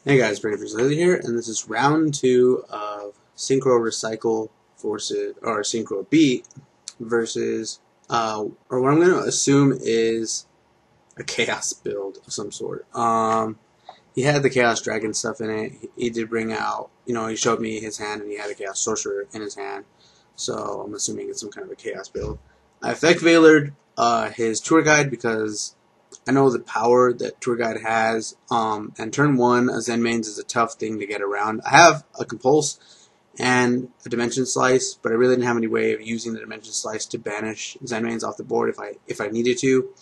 Hey guys, Brady Lily here, and this is round 2 of Synchro Recycle versus, or Synchro Beat versus, or what I'm going to assume is a Chaos build of some sort. He had the Chaos Dragon stuff in it. He did bring out, he showed me his hand, and he had a Chaos Sorcerer in his hand, so I'm assuming it's some kind of a Chaos build. I Effect Veilered his Tour Guide because I know the power that Tour Guide has, and turn 1 as Zen mains is a tough thing to get around. I have a Compulse and a Dimension Slice, but I really didn't have any way of using the Dimension Slice to banish Zen mains off the board if I needed to,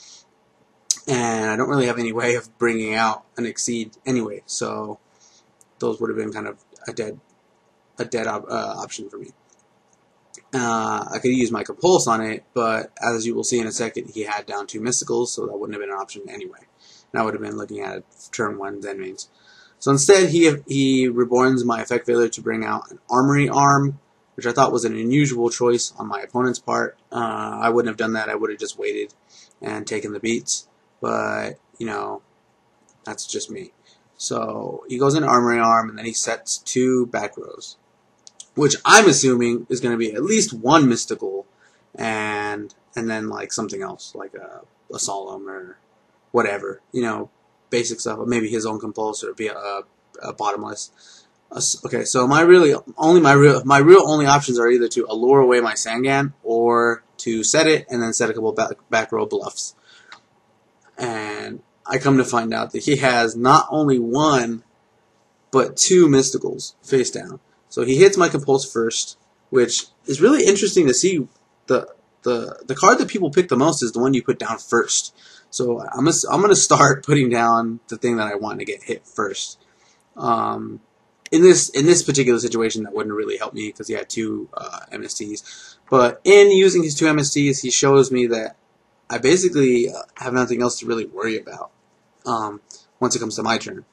and I don't really have any way of bringing out an Exceed anyway, so those would have been kind of a dead option for me. I could use my Compulse on it, but as you will see in a second, he had down 2 Mysticals, so that wouldn't have been an option anyway. And I would have been looking at turn 1 Zen mains. So instead, he reborns my Effect Veiler to bring out an Armory Arm, which I thought was an unusual choice on my opponent's part. I wouldn't have done that. I would have just waited and taken the beats. But, that's just me. So he goes in Armory Arm, and then he sets 2 back rows, which I'm assuming is going to be at least 1 mystical, and then like something else, like a solemn or whatever, basic stuff. Maybe his own compulse or be a bottomless. Okay, so my real only options are either to allure away my Sangan or to set it and then set a couple back row bluffs. And I come to find out that he has not only 1 but 2 mysticals face down. So he hits my Compulse first, which is really interesting to see. The card that people pick the most is the one you put down first. So I'm gonna start putting down the thing that I want to get hit first. In this particular situation, that wouldn't really help me because he had 2 MSTs. But in using his 2 MSTs, he shows me that I basically have nothing else to really worry about once it comes to my turn.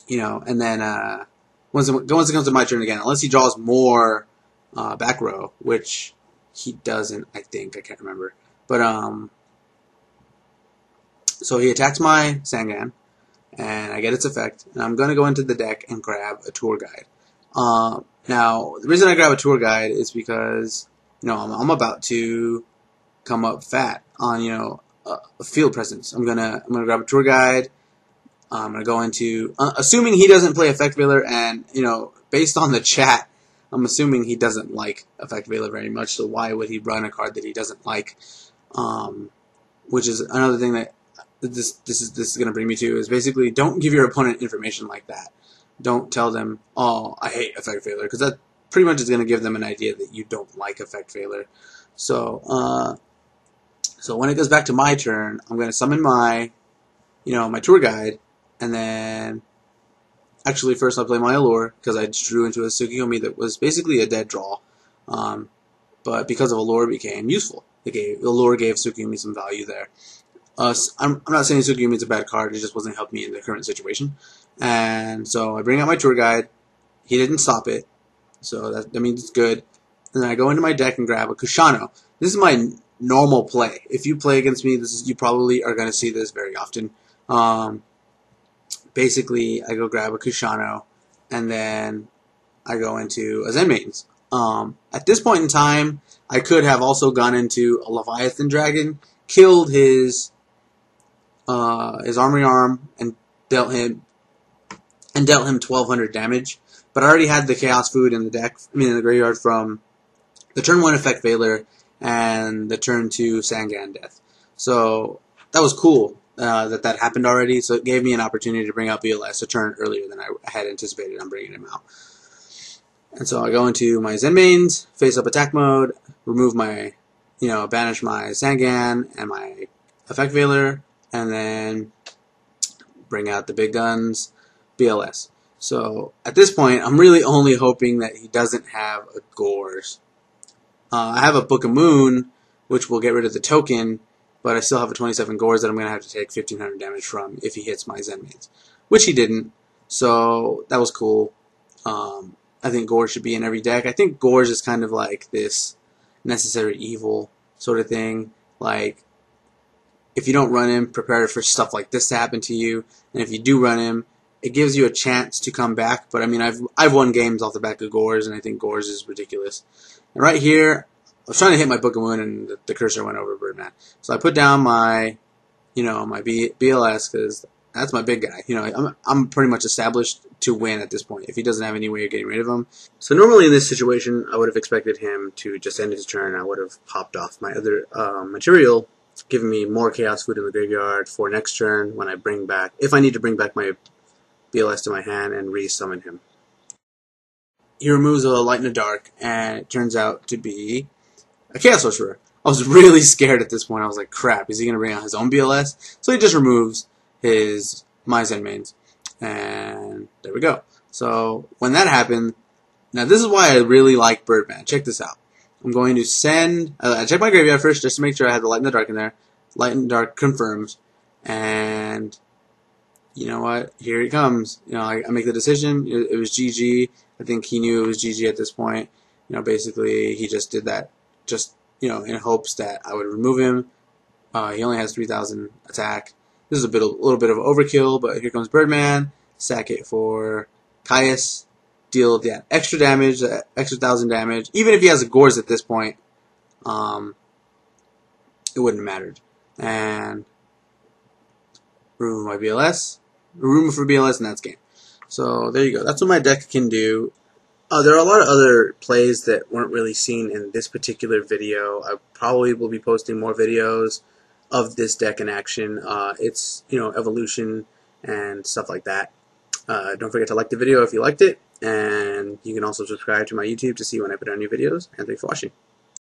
And then once it comes to my turn again, unless he draws more back row, which he doesn't, I think. I can't remember. But, so he attacks my Sangan, and I get its effect, and I'm going to go into the deck and grab a Tour Guide. Now, the reason I grab a Tour Guide is because, I'm about to come up fat on, a field presence. I'm gonna grab a Tour Guide. I'm going to go into, assuming he doesn't play Effect Veiler, and, based on the chat, I'm assuming he doesn't like Effect Veiler very much, so why would he run a card that he doesn't like? Which is another thing that this is going to bring me to, is basically don't give your opponent information like that. Don't tell them, oh, I hate Effect Veiler, because that pretty much is going to give them an idea that you don't like Effect Veiler. So, so when it goes back to my turn, I'm going to summon my, my Tour Guide. And then, actually, first I'll play my Allure, because I just drew into a Tsukiyomi that was basically a dead draw. But because of Allure, it became useful. Allure gave Tsukiyomi some value there. I'm not saying Tsukiyomi is a bad card, it just wasn't helping me in the current situation. And so I bring out my Tour Guide. He didn't stop it, so that means it's good. And then I go into my deck and grab a Kushano. This is my normal play. If you play against me, you probably are going to see this very often. Basically, I go grab a Kushano, and then I go into a Zen mains. At this point in time, I could have also gone into a Leviathan Dragon, killed his Armory Arm, and dealt him 1,200 damage. But I already had the Chaos Food in the deck, in the graveyard from the turn 1 Effect Veiler and the turn 2 Sangan Death. So that was cool. That happened already, so it gave me an opportunity to bring out BLS a turn earlier than I had anticipated on bringing him out. And so I go into my Zen mains, face up attack mode, remove my, banish my Sangan and my Effect Veiler, and then bring out the big guns, BLS. So at this point, I'm really only hoping that he doesn't have a Gores. I have a Book of Moon, which will get rid of the token, but I still have a 27 Gores that I'm going to have to take 1,500 damage from if he hits my Zen mains, which he didn't, so that was cool. I think Gores should be in every deck. I think Gores is kind of like this necessary evil sort of thing. Like, if you don't run him, prepare for stuff like this to happen to you, and if you do run him, it gives you a chance to come back. But I mean, I've won games off the back of Gores, and I think Gores is ridiculous. And right here, I was trying to hit my Book of Moon, and the cursor went over Birdman. So I put down my, my BLS, because that's my big guy. I'm pretty much established to win at this point if he doesn't have any way of getting rid of him. So normally in this situation, I would have expected him to just end his turn. I would have popped off my other material, giving me more Chaos Food in the graveyard for next turn when I bring back, if I need to bring back my BLS to my hand and re-summon him. He removes a Light in the Dark, and it turns out to be a Chaos Sorcerer. I was really scared at this point. I was like, crap, is he going to bring out his own BLS? So he just removes his My Zen Mains. And there we go. So when that happened, now this is why I really like Birdman. Check this out. I'm going to send, I check my graveyard first just to make sure I have the Light in the Dark in there. Light in the Dark confirms. And you know what? Here it comes. I make the decision. It was GG. I think he knew it was GG at this point. Basically he just did that just, in hopes that I would remove him. He only has 3,000 attack. This is a little bit of overkill, but here comes Birdman. Sack it for Caius. Deal that extra damage, that extra 1,000 damage. Even if he has a Gores at this point, it wouldn't have mattered. And remove my BLS. Remove for BLS, and that's game. So there you go. That's what my deck can do. There are a lot of other plays that weren't really seen in this particular video. I probably will be posting more videos of this deck in action. It's, evolution and stuff like that. Don't forget to like the video if you liked it, and you can also subscribe to my YouTube to see when I put out new videos, and thanks for watching.